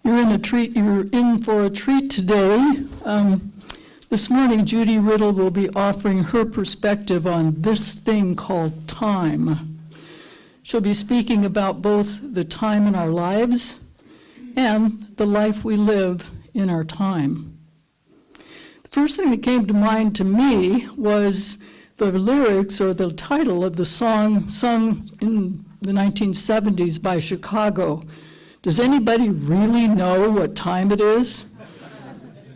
You're in for a treat today. This morning, Judy Riddle will be offering her perspective on this thing called time. She'll be speaking about both the time in our lives and the life we live in our time. The first thing that came to mind to me was the lyrics or the title of the song sung in the 1970s by Chicago. Does anybody really know what time it is?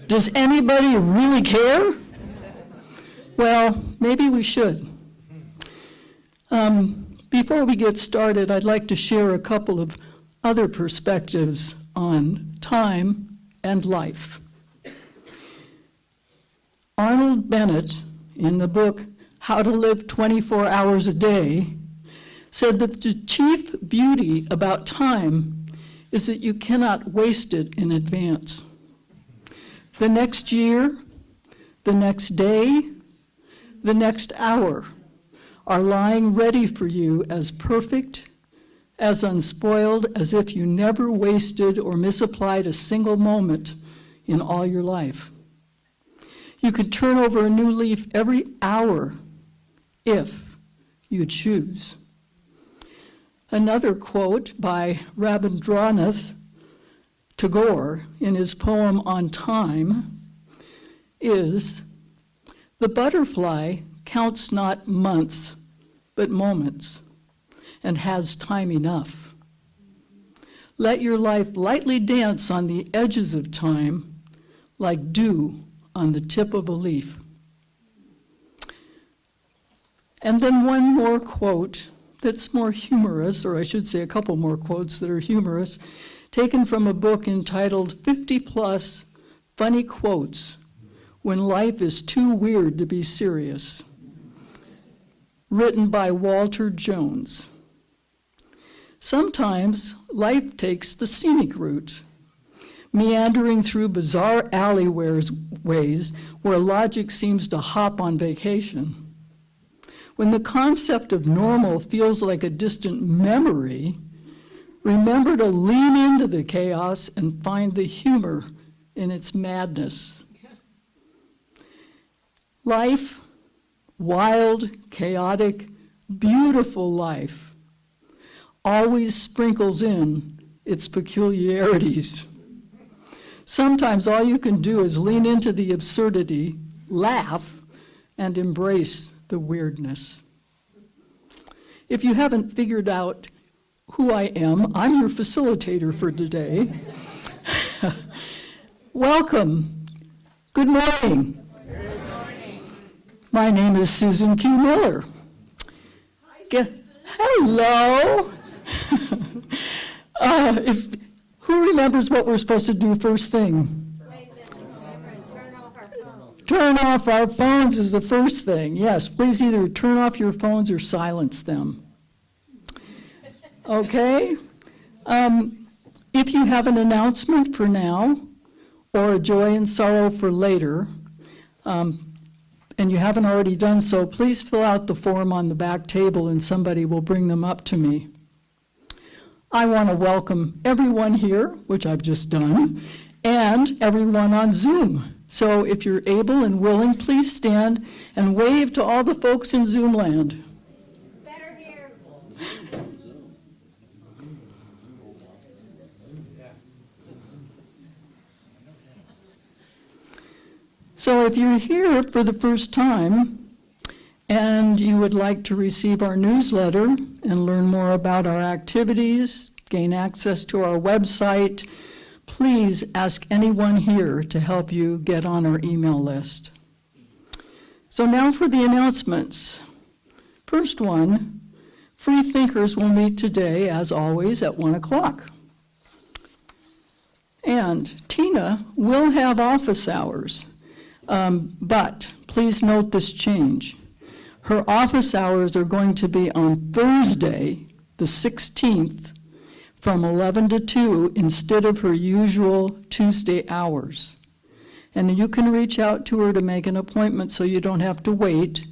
Does anybody really care? Well, maybe we should. Before we get started, I'd like to share a couple of other perspectives on time and life. Arnold Bennett, in the book How to Live 24 Hours a Day, said that the chief beauty about time is that you cannot waste it in advance. The next year, the next day, the next hour are lying ready for you as perfect, as unspoiled as if you never wasted or misapplied a single moment in all your life. You could turn over a new leaf every hour if you choose. Another quote by Rabindranath Tagore in his poem on time is, "The butterfly counts not months, but moments, and has time enough. Let your life lightly dance on the edges of time, like dew on the tip of a leaf." And then one more quote that's more humorous, or I should say a couple more quotes that are humorous, taken from a book entitled 50+ Funny Quotes When Life is Too Weird to Be Serious, written by Walter Jones. Sometimes life takes the scenic route, meandering through bizarre alleyways where logic seems to hop on vacation. When the concept of normal feels like a distant memory, remember to lean into the chaos and find the humor in its madness. Life, wild, chaotic, beautiful life, always sprinkles in its peculiarities. Sometimes all you can do is lean into the absurdity, laugh, and embrace the weirdness. If you haven't figured out who I am, I'm your facilitator for today. Welcome. Good morning. Good morning. My name is Susan Q. Miller. Hi, Susan. Hello. Who remembers what we're supposed to do first thing? Turn off our phones is the first thing. Yes, please either turn off your phones or silence them. Okay? If you have an announcement for now or a joy and sorrow for later, and you haven't already done so, please fill out the form on the back table and somebody will bring them up to me. I want to welcome everyone here, which I've just done, and everyone on Zoom. So if you're able and willing, please stand and wave to all the folks in Zoom land. Better here. So if you're here for the first time and you would like to receive our newsletter and learn more about our activities, gain access to our website, please ask anyone here to help you get on our email list. So now for the announcements. First one, Free Thinkers will meet today, as always, at 1 o'clock. And Tina will have office hours, but please note this change. Her office hours are going to be on Thursday, the 16th, from 11 to 2 instead of her usual Tuesday hours. And you can reach out to her to make an appointment so you don't have to wait.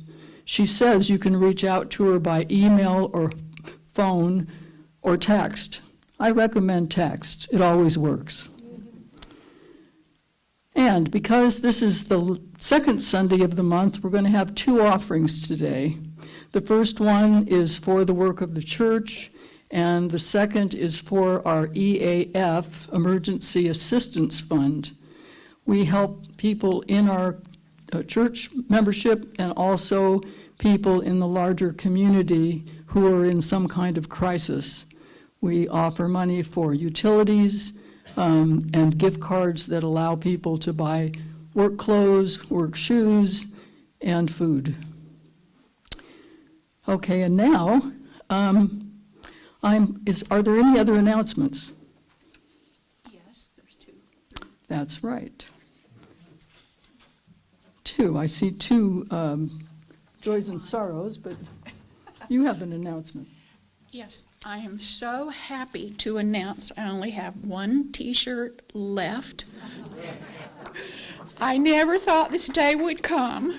She says you can reach out to her by email or phone or text. I recommend text. It always works. And because this is the second Sunday of the month, we're going to have two offerings today. The first one is for the work of the church, and the second is for our EAF, Emergency Assistance Fund. We help people in our church membership and also people in the larger community who are in some kind of crisis. We offer money for utilities and gift cards that allow people to buy work clothes, work shoes, and food. Okay, and now, are there any other announcements? Yes, there's two. That's right. Two. I see two joys and sorrows, but you have an announcement. Yes, I am so happy to announce I only have one T-shirt left. I never thought this day would come.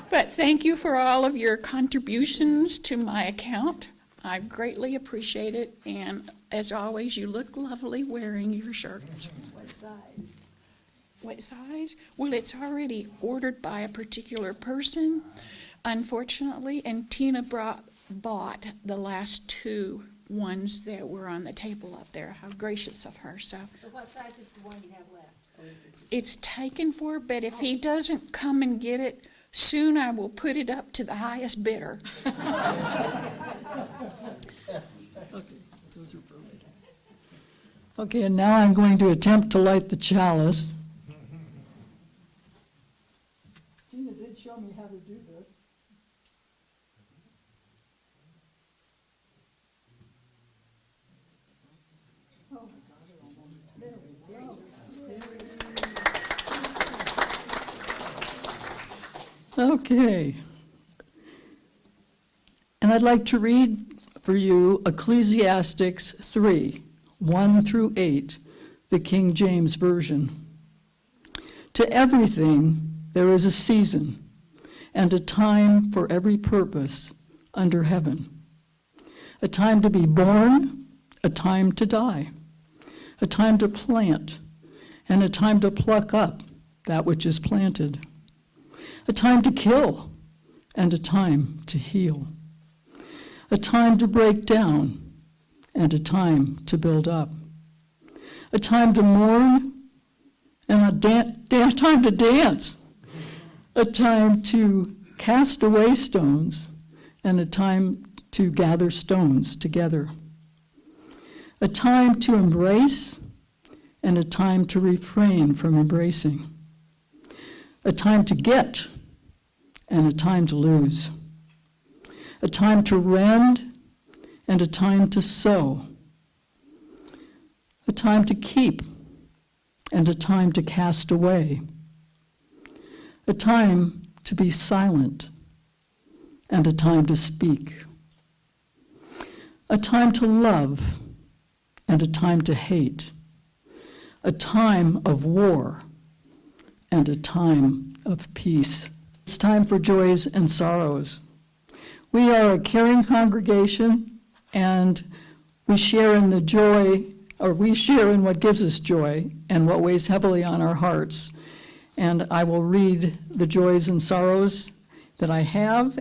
But thank you for all of your contributions to my account. I greatly appreciate it, and as always, you look lovely wearing your shirts. What size? What size? Well, it's already ordered by a particular person, unfortunately, and Tina bought the last two ones that were on the table up there. How gracious of her. So what size is the one you have left? it's taken for, but if he doesn't come and get it soon, I will put it up to the highest bidder. Okay, those are broken. Okay, and now I'm going to attempt to light the chalice. Gina did show me how to do this. Oh, I got it almost. There we go. Okay. And I'd like to read for you Ecclesiastes 3, 1 through 8, the King James Version. To everything there is a season and a time for every purpose under heaven. A time to be born, a time to die, a time to plant, and a time to pluck up that which is planted. A time to kill and a time to heal. A time to break down and a time to build up. A time to mourn and a time to dance. A time to cast away stones and a time to gather stones together. A time to embrace and a time to refrain from embracing. A time to get and a time to lose. A time to rend and a time to sow. A time to keep and a time to cast away. A time to be silent and a time to speak. A time to love and a time to hate. A time of war and a time of peace. It's time for joys and sorrows. We are a caring congregation, and we share in the joy, or we share in what gives us joy and what weighs heavily on our hearts. And I will read the joys and sorrows that I have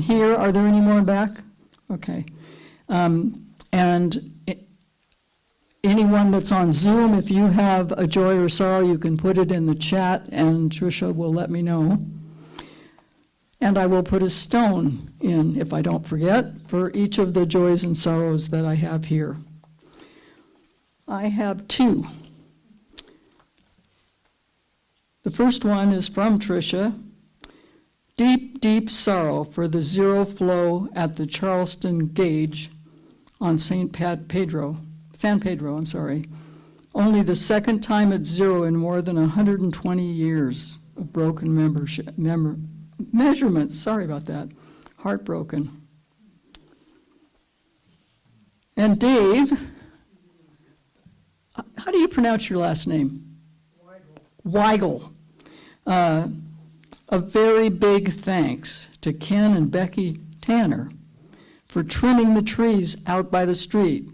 here. Are there any more back? Okay. Anyone that's on Zoom, if you have a joy or sorrow, you can put it in the chat, and Tricia will let me know. And I will put a stone in, if I don't forget, for each of the joys and sorrows that I have here. I have two. The first one is from Tricia. Deep, deep sorrow for the zero flow at the Charleston Gauge on San Pedro. Only the second time at zero in more than 120 years of broken measurements. Sorry about that. Heartbroken. And Dave, how do you pronounce your last name? Weigel. A very big thanks to Ken and Becky Tanner for trimming the trees out by the street.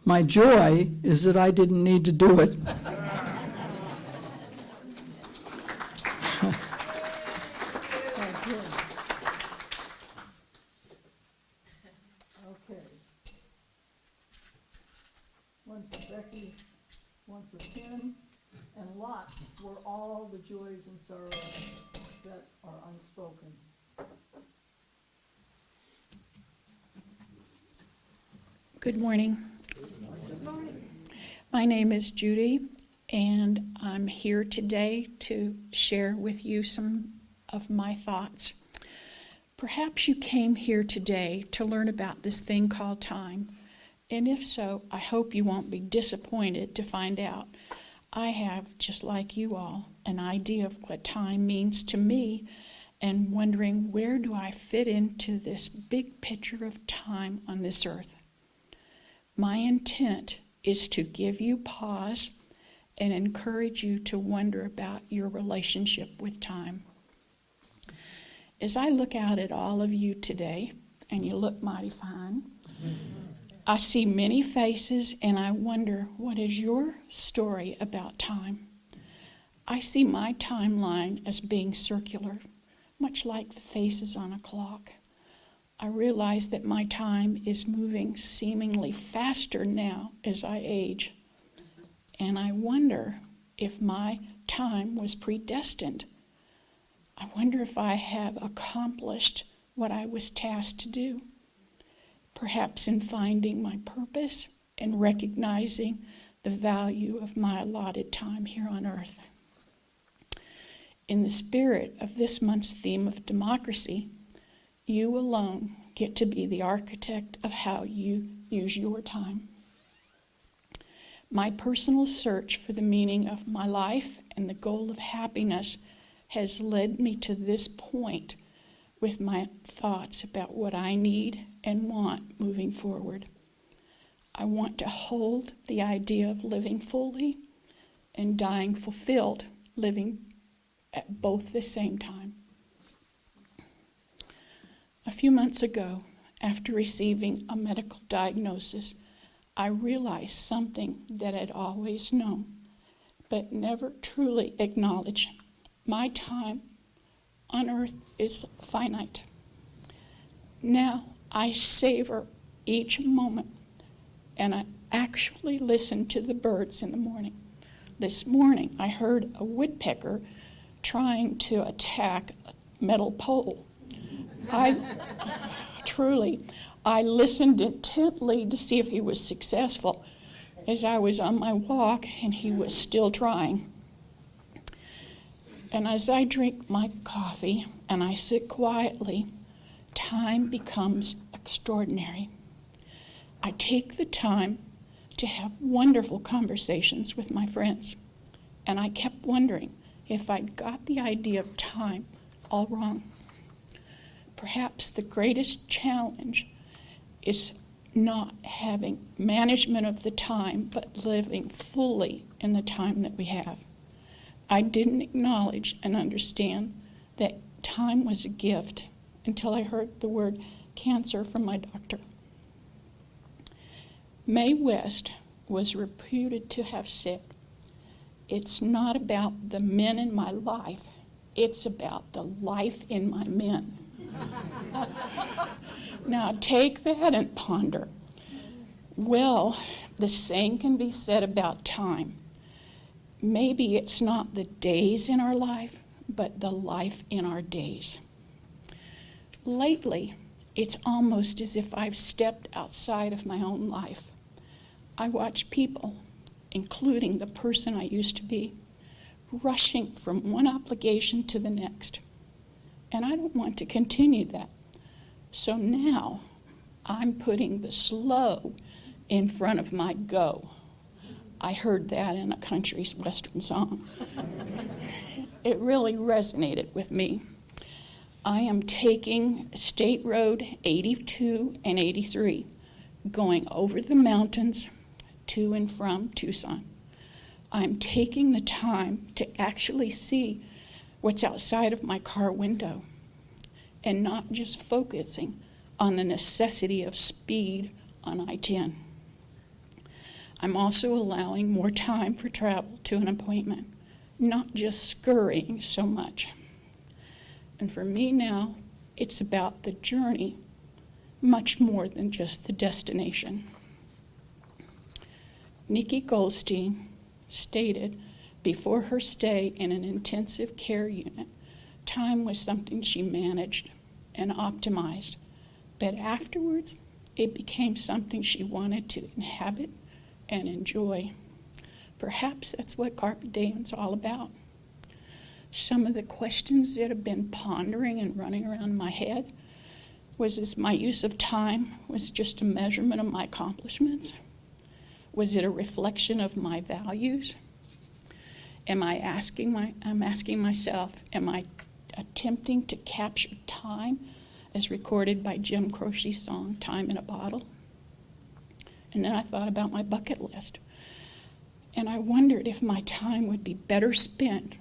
My joy is that I didn't need to do it. Okay. One for Becky, one for Tim, and lots were all the joys and sorrows that are unspoken. Good morning. My name is Judy, and I'm here today to share with you some of my thoughts. Perhaps you came here today to learn about this thing called time, and if so, I hope you won't be disappointed to find out I have, just like you all, an idea of what time means to me, and wondering where do I fit into this big picture of time on this earth. My intent is to give you pause and encourage you to wonder about your relationship with time. As I look out at all of you today, and you look mighty fine, I see many faces and I wonder, what is your story about time? I see my timeline as being circular, much like the faces on a clock. I realize that my time is moving seemingly faster now as I age. And I wonder if my time was predestined. I wonder if I have accomplished what I was tasked to do. Perhaps in finding my purpose and recognizing the value of my allotted time here on earth. In the spirit of this month's theme of democracy, you alone get to be the architect of how you use your time. My personal search for the meaning of my life and the goal of happiness has led me to this point with my thoughts about what I need and want moving forward. I want to hold the idea of living fully and dying fulfilled, living at both the same time. A few months ago, after receiving a medical diagnosis, I realized something that I'd always known, but never truly acknowledged. My time on earth is finite. Now I savor each moment, and I actually listen to the birds in the morning. This morning, I heard a woodpecker trying to attack a metal pole. I listened intently to see if he was successful as I was on my walk and he was still trying. And as I drink my coffee and I sit quietly, time becomes extraordinary. I take the time to have wonderful conversations with my friends, and I kept wondering if I'd got the idea of time all wrong. Perhaps the greatest challenge is not having management of the time, but living fully in the time that we have. I didn't acknowledge and understand that time was a gift until I heard the word cancer from my doctor. Mae West was reputed to have said, "It's not about the men in my life, it's about the life in my men." Now take that and ponder. Well, the same can be said about time. Maybe it's not the days in our life, but the life in our days. Lately, it's almost as if I've stepped outside of my own life. I watch people, including the person I used to be, rushing from one obligation to the next. And I don't want to continue that. So now I'm putting the slow in front of my go. I heard that in a country western song. It really resonated with me. I am taking State Road 82 and 83, going over the mountains to and from Tucson. I'm taking the time to actually see what's outside of my car window and not just focusing on the necessity of speed on I-10. I'm also allowing more time for travel to an appointment, not just scurrying so much. And for me now, it's about the journey much more than just the destination. Nikki Goldstein stated before her stay in an intensive care unit, time was something she managed and optimized, but afterwards it became something she wanted to inhabit and enjoy. Perhaps that's what Carpe Diem's all about. Some of the questions that have been pondering and running around my head was, is my use of time was just a measurement of my accomplishments? Was it a reflection of my values? I'm asking myself, am I attempting to capture time as recorded by Jim Croce's song, Time in a Bottle? And then I thought about my bucket list. And I wondered if my time would be better spent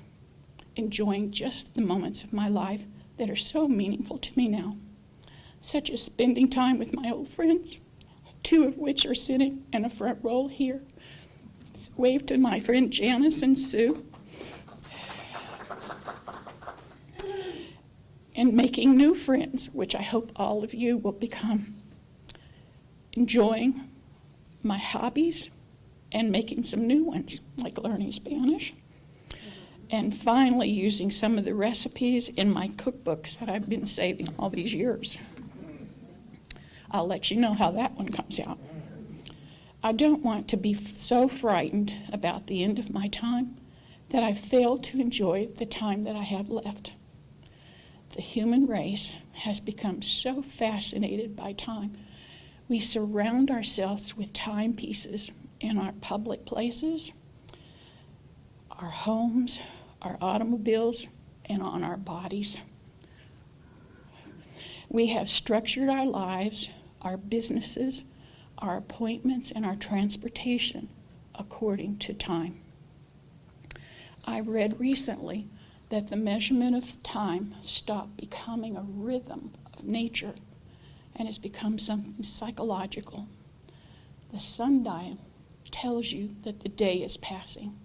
enjoying just the moments of my life that are so meaningful to me now, such as spending time with my old friends, two of which are sitting in a front row here. Wave to my friend Janice and Sue. And making new friends, which I hope all of you will become. Enjoying my hobbies and making some new ones, like learning Spanish. And finally, using some of the recipes in my cookbooks that I've been saving all these years. I'll let you know how that one comes out. I don't want to be so frightened about the end of my time that I fail to enjoy the time that I have left. The human race has become so fascinated by time. We surround ourselves with timepieces in our public places, our homes, our automobiles, and on our bodies. We have structured our lives, our businesses, our appointments, and our transportation according to time. I read recently that the measurement of time stopped becoming a rhythm of nature and has become something psychological. The sundial tells you that the day is passing,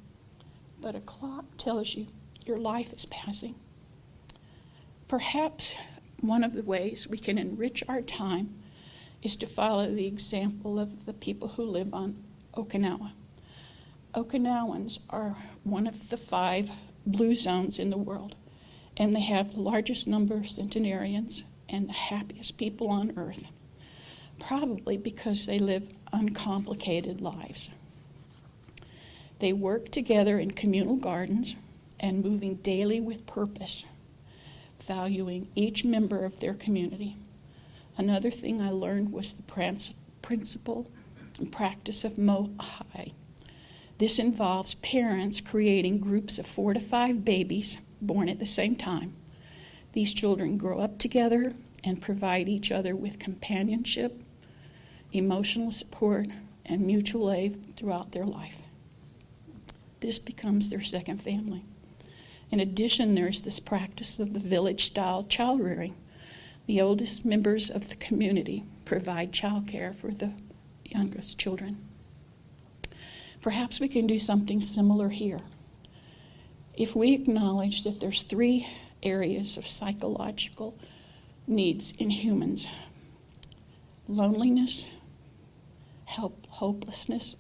but a clock tells you your life is passing. Perhaps one of the ways we can enrich our time is to follow the example of the people who live on Okinawa. Okinawans are one of the 5 blue zones in the world, and they have the largest number of centenarians and the happiest people on earth, probably because they live uncomplicated lives. They work together in communal gardens and moving daily with purpose, valuing each member of their community. Another thing I learned was the principle and practice of mohai. This involves parents creating groups of 4 to 5 babies born at the same time. These children grow up together and provide each other with companionship, emotional support, and mutual aid throughout their life. This becomes their second family. In addition, there's this practice of the village-style child rearing. The oldest members of the community provide child care for the youngest children. Perhaps we can do something similar here. If we acknowledge that there's 3 areas of psychological needs in humans: loneliness, hopelessness,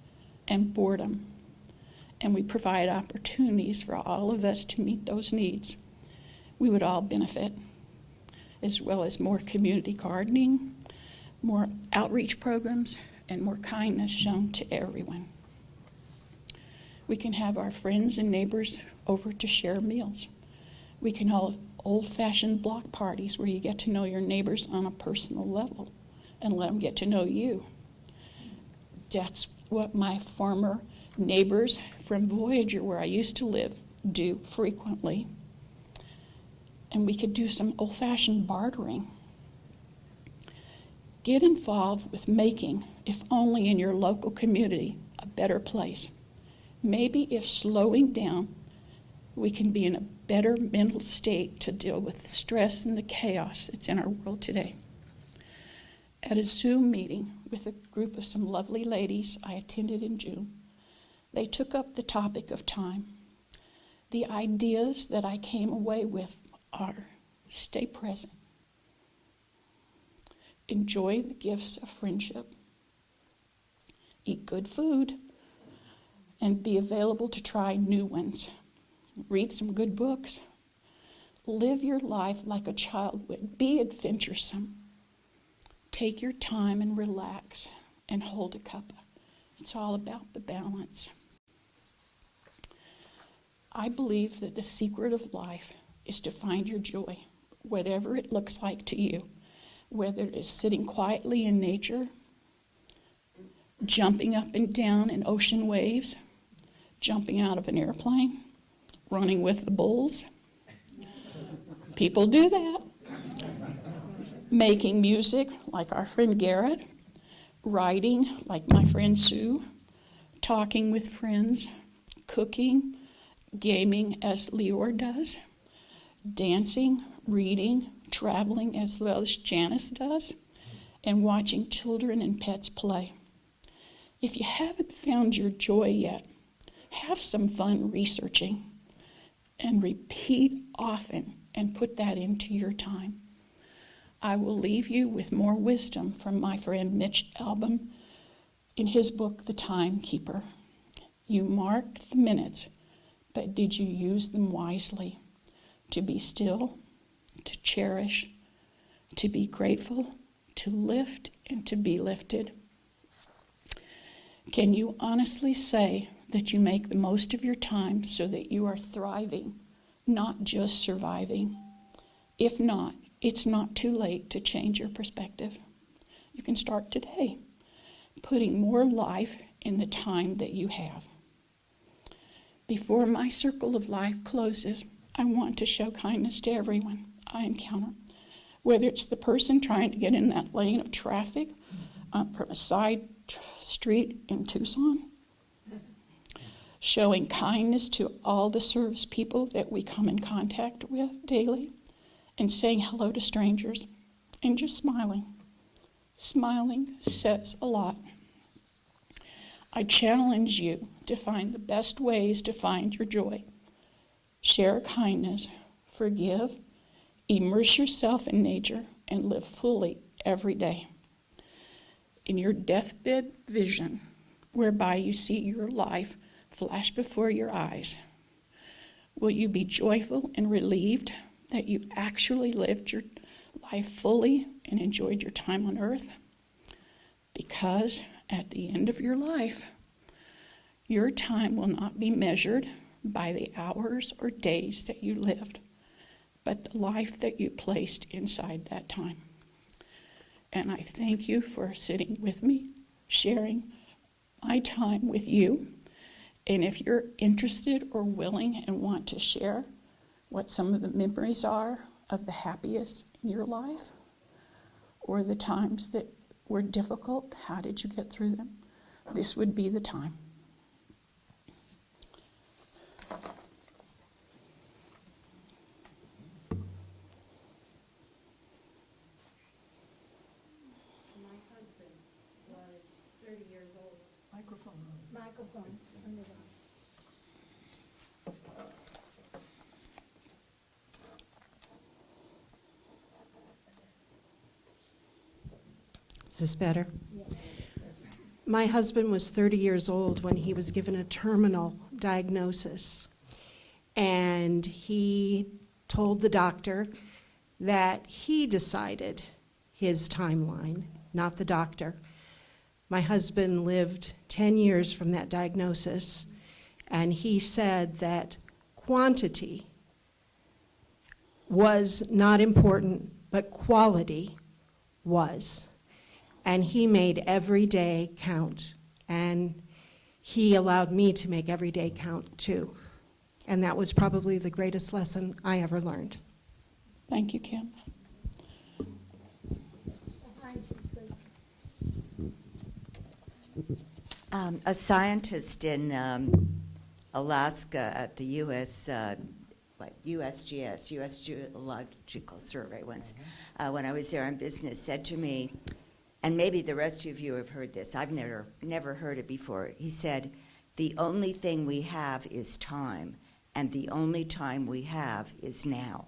and boredom, and we provide opportunities for all of us to meet those needs, we would all benefit, as well as more community gardening, more outreach programs, and more kindness shown to everyone. We can have our friends and neighbors over to share meals. We can hold old-fashioned block parties where you get to know your neighbors on a personal level and let them get to know you. That's what my former neighbors from Voyager, where I used to live, do frequently. And we could do some old-fashioned bartering. Get involved with making, if only in your local community, a better place. Maybe if slowing down, we can be in a better mental state to deal with the stress and the chaos that's in our world today. At a Zoom meeting with a group of some lovely ladies I attended in June, they took up the topic of time. The ideas that I came away with are stay present. Enjoy the gifts of friendship. Eat good food and be available to try new ones. Read some good books. Live your life like a child would. Be adventuresome. Take your time and relax and hold a cuppa. It's all about the balance. I believe that the secret of life is to find your joy, whatever it looks like to you, whether it is sitting quietly in nature, jumping up and down in ocean waves, jumping out of an airplane, running with the bulls. People do that. Making music, like our friend Garrett. Writing, like my friend Sue. Talking with friends. Cooking. Gaming, as Leor does. Dancing, reading, traveling, as well as Janice does. And watching children and pets play. If you haven't found your joy yet, have some fun researching. And repeat often and put that into your time. I will leave you with more wisdom from my friend Mitch Albom in his book, The Timekeeper. You marked the minutes, but did you use them wisely? To be still, to cherish, to be grateful, to lift and to be lifted. Can you honestly say that you make the most of your time so that you are thriving, not just surviving? If not, it's not too late to change your perspective. You can start today, putting more life in the time that you have. Before my circle of life closes, I want to show kindness to everyone I encounter, whether it's the person trying to get in that lane of traffic from a side street in Tucson, showing kindness to all the service people that we come in contact with daily, and saying hello to strangers, and just smiling. Smiling says a lot. I challenge you to find the best ways to find your joy. Share kindness, forgive, immerse yourself in nature, and live fully every day. In your deathbed vision, whereby you see your life flash before your eyes, will you be joyful and relieved that you actually lived your life fully and enjoyed your time on earth? Because at the end of your life, your time will not be measured by the hours or days that you lived, but the life that you placed inside that time. And I thank you for sitting with me, sharing my time with you. And if you're interested or willing and want to share what some of the memories are of the happiest in your life, or the times that were difficult, how did you get through them? This would be the time. My husband was 30 years old. Microphone. Microphone. Turn it on. Is this better? Yes. My husband was 30 years old when he was given a terminal diagnosis. And he told the doctor that he decided his timeline, not the doctor. My husband lived 10 years from that diagnosis, and he said that quantity was not important, but quality was. And he made every day count. And he allowed me to make every day count too. And that was probably the greatest lesson I ever learned. Thank you, Kim. Behind you, please. A scientist in Alaska at the USGS, U.S. Geological Survey once, when I was there on business, said to me, and maybe the rest of you have heard this, I've never heard it before. He said, the only thing we have is time, and the only time we have is now.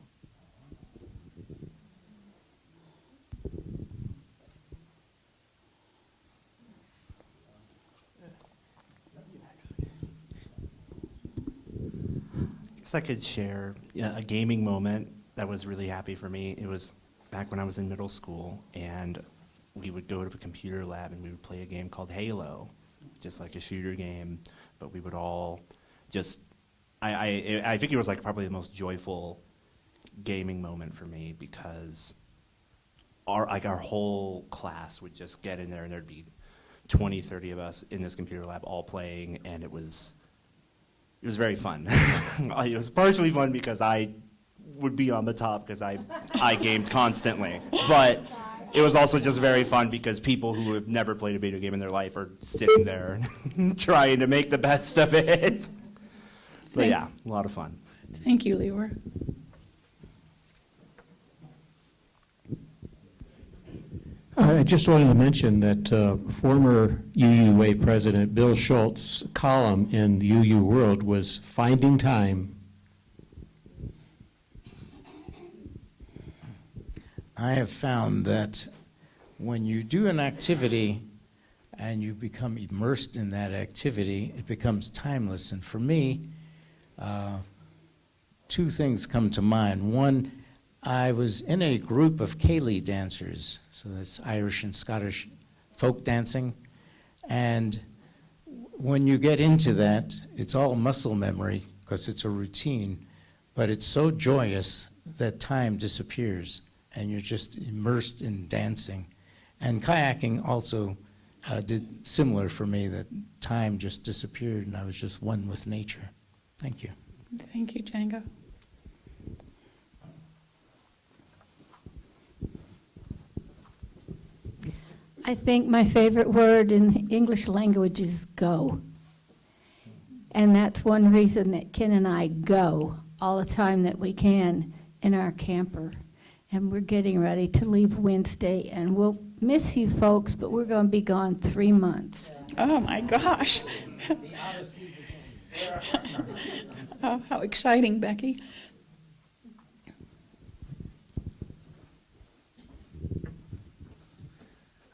Guess I could share a gaming moment that was really happy for me. It was back when I was in middle school, and we would go to a computer lab and we would play a game called Halo, just like a shooter game, but we would all just, I think it was like probably the most joyful gaming moment for me, because our whole class would just get in there and there'd be 20, 30 of us in this computer lab all playing, and it was very fun. It was partially fun because I would be on the top because I gamed constantly. But it was also just very fun because people who have never played a video game in their life are sitting there trying to make the best of it. But yeah, a lot of fun. Thank you, Leora. I just wanted to mention that former UUA President Bill Schultz's column in the UU World was Finding Time. I have found that when you do an activity and you become immersed in that activity, it becomes timeless. And for me, two things come to mind. One, I was in a group of Calaled dancers, so that's Irish and Scottish folk dancing, and when you get into that, it's all muscle memory because it's a routine, but it's so joyous that time disappears and you're just immersed in dancing. And kayaking also did similar for me, that time just disappeared and I was just one with nature. Thank you. Thank you, Django. I think my favorite word in the English language is go. And that's one reason that Ken and I go all the time that we can in our camper. And we're getting ready to leave Wednesday, and we'll miss you folks, but we're going to be gone 3 months. Oh, my gosh. Oh, how exciting, Becky.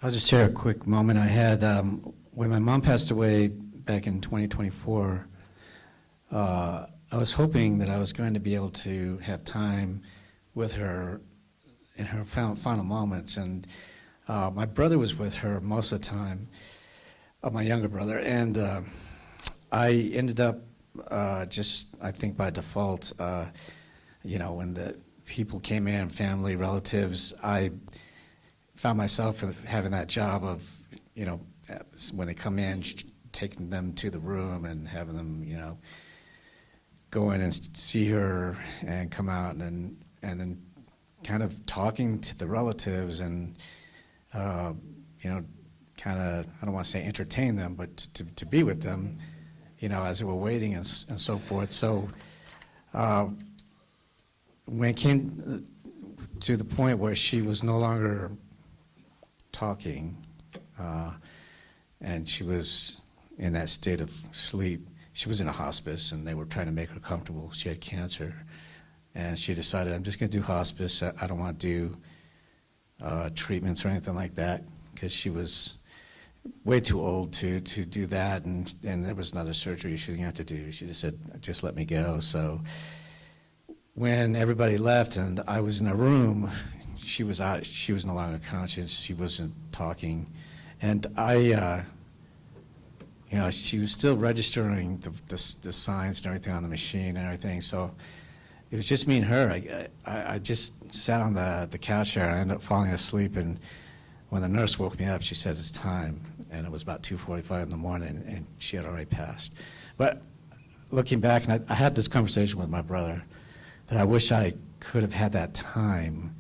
I'll just share a quick moment I had. When my mom passed away back in 2024, I was hoping that I was going to be able to have time with her in her final moments. And my brother was with her most of the time, my younger brother. And I ended up just, I think by default, when the people came in, family, relatives, I found myself having that job of, when they come in, taking them to the room and having them, go in and see her and come out and then kind of talking to the relatives and, kind of, I don't want to say entertain them, but to be with them, as they were waiting and so forth. So when it came to the point where she was no longer talking, and she was in that state of sleep. She was in a hospice, and they were trying to make her comfortable. She had cancer, and she decided, I'm just going to do hospice. I don't want to do treatments or anything like that, because she was way too old to do that, and there was another surgery she was going to have to do. She just said, just let me go. So when everybody left and I was in a room, she was out. She was no longer conscious. She wasn't talking, and she was still registering the signs and everything on the machine and everything. So it was just me and her. I just sat on the couch there. I ended up falling asleep, and when the nurse woke me up, she says it's time, and it was about 2:45 in the morning, and she had already passed. But looking back, and I had this conversation with my brother, that I wish I could have had that time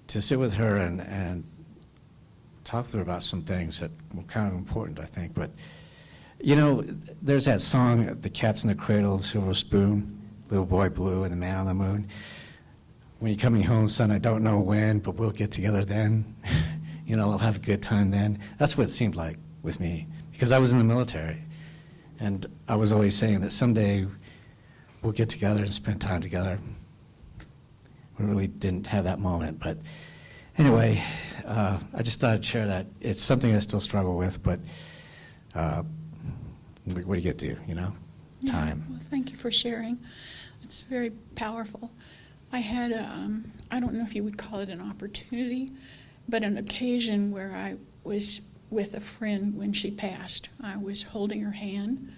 to sit with her and talk to her about some things that were kind of important, I think. But, there's that song, The Cat's in the Cradle, Silver Spoon, Little Boy Blue, and The Man on the Moon. When you're coming home, son, I don't know when, but we'll get together then. We'll have a good time then. That's what it seemed like with me, because I was in the military. And I was always saying that someday we'll get together and spend time together. We really didn't have that moment, but anyway, I just thought I'd share that. It's something I still struggle with, but what do you get to, you know? Yeah, Time. well, thank you for sharing. It's very powerful. I had, I don't know if you would call it an opportunity, but an occasion where I was with a friend when she passed. I was holding her hand,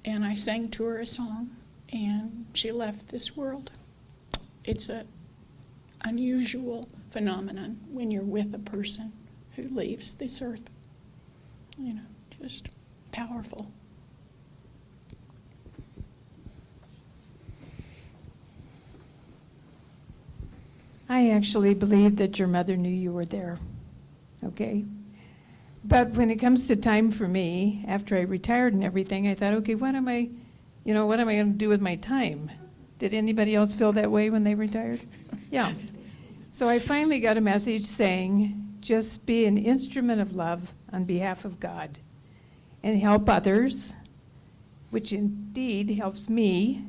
and I sang to her a song, and she left this world. It's an unusual phenomenon when you're with a person who leaves this earth. You know, just powerful. I actually believe that your mother knew you were there, okay? But when it comes to time for me, after I retired and everything, I thought, okay, what am I going to do with my time? Did anybody else feel that way when they retired? Yeah. So I finally got a message saying, just be an instrument of love on behalf of God and help others, which indeed helps me.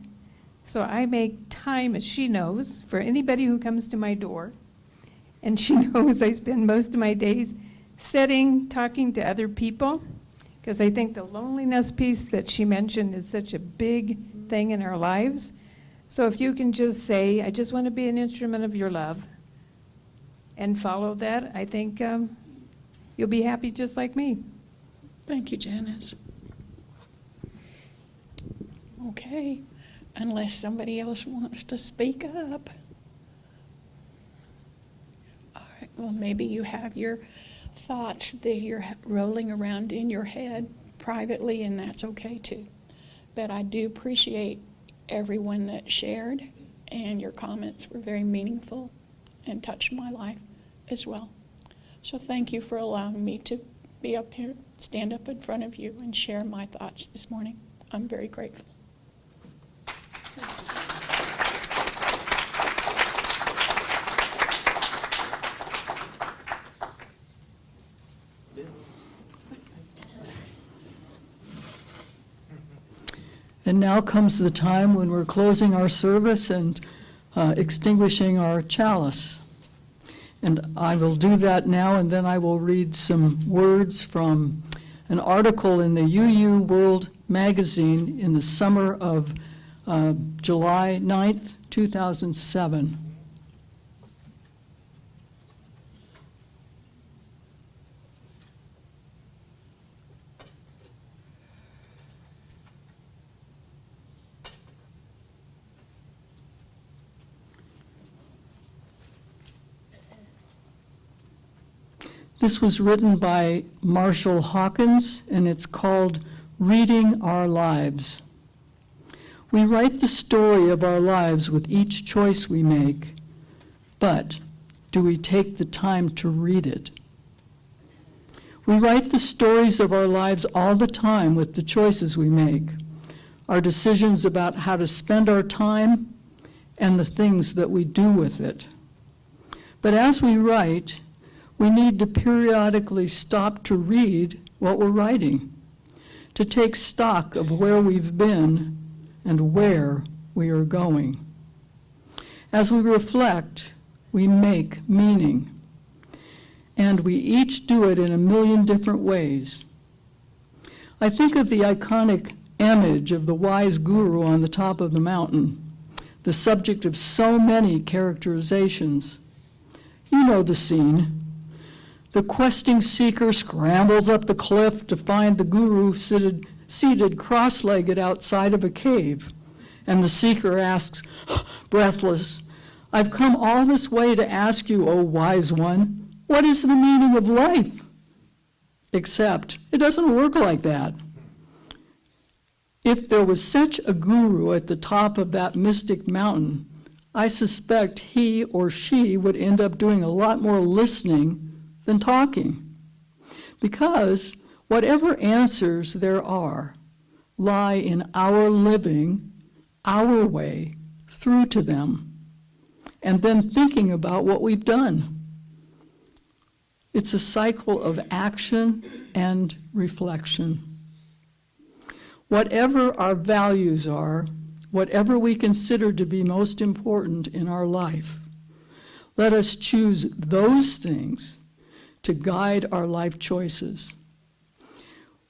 So I make time, as she knows, for anybody who comes to my door. And she knows I spend most of my days sitting, talking to other people, because I think the loneliness piece that she mentioned is such a big thing in our lives. So if you can just say, I just want to be an instrument of your love, and follow that, I think you'll be happy just like me. Thank you, Janice. Okay, unless somebody else wants to speak up. All right, well, maybe you have your thoughts that you're rolling around in your head privately, and that's okay too. But I do appreciate everyone that shared, and your comments were very meaningful and touched my life as well. So thank you for allowing me to be up here, stand up in front of you, and share my thoughts this morning. I'm very grateful. And now comes the time when we're closing our service and extinguishing our chalice. And I will do that now, and then I will read some words from an article in the UU World magazine in the summer of July 9th, 2007. This was written by Marshall Hawkins, and it's called Reading Our Lives. We write the story of our lives with each choice we make, but do we take the time to read it? We write the stories of our lives all the time with the choices we make, our decisions about how to spend our time, and the things that we do with it. But as we write, we need to periodically stop to read what we're writing, to take stock of where we've been and where we are going. As we reflect, we make meaning, and we each do it in a million different ways. I think of the iconic image of the wise guru on the top of the mountain, the subject of so many characterizations. You know the scene. The questing seeker scrambles up the cliff to find the guru seated cross-legged outside of a cave. And the seeker asks, breathless, I've come all this way to ask you, O wise one, what is the meaning of life? Except it doesn't work like that. If there was such a guru at the top of that mystic mountain, I suspect he or she would end up doing a lot more listening than talking, because whatever answers there are lie in our living our way through to them, and then thinking about what we've done. It's a cycle of action and reflection. Whatever our values are, whatever we consider to be most important in our life. Let us choose those things to guide our life choices.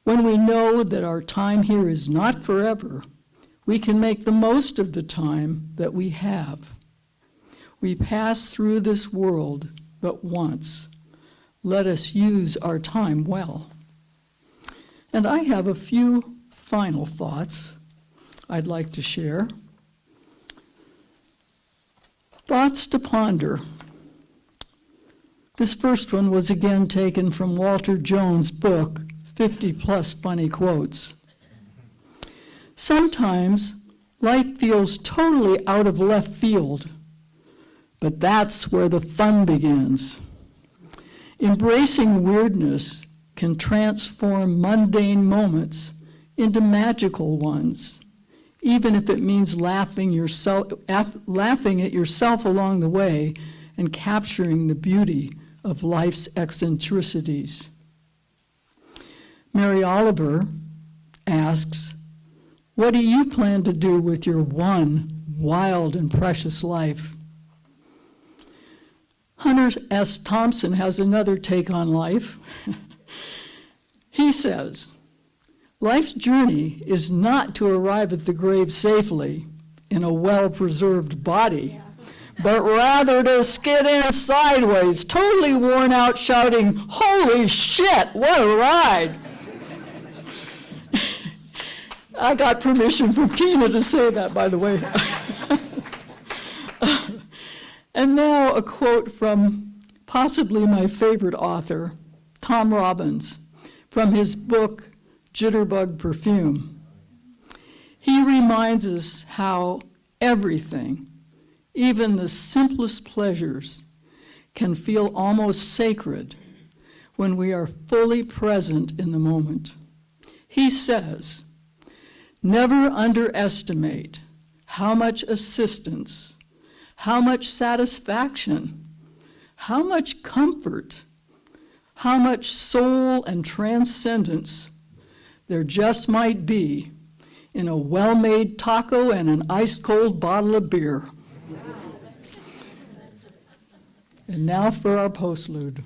When we know that our time here is not forever, we can make the most of the time that we have. We pass through this world but once. Let us use our time well. And I have a few final thoughts I'd like to share. Thoughts to ponder. This first one was again taken from Walter Jones' book, 50+ Funny Quotes. Sometimes life feels totally out of left field, but that's where the fun begins. Embracing weirdness can transform mundane moments into magical ones, even if it means laughing at yourself along the way and capturing the beauty of life's eccentricities. Mary Oliver asks, what do you plan to do with your one wild and precious life? Hunter S. Thompson has another take on life. He says, life's journey is not to arrive at the grave safely in a well-preserved body, but rather to skid in sideways, totally worn out, shouting, "Holy shit, what a ride!" I got permission from Tina to say that, by the way. And now a quote from possibly my favorite author, Tom Robbins, from his book, Jitterbug Perfume. He reminds us how everything, even the simplest pleasures, can feel almost sacred when we are fully present in the moment. He says, never underestimate how much assistance, how much satisfaction, how much comfort, how much soul and transcendence there just might be in a well-made taco and an ice-cold bottle of beer. And now for our postlude.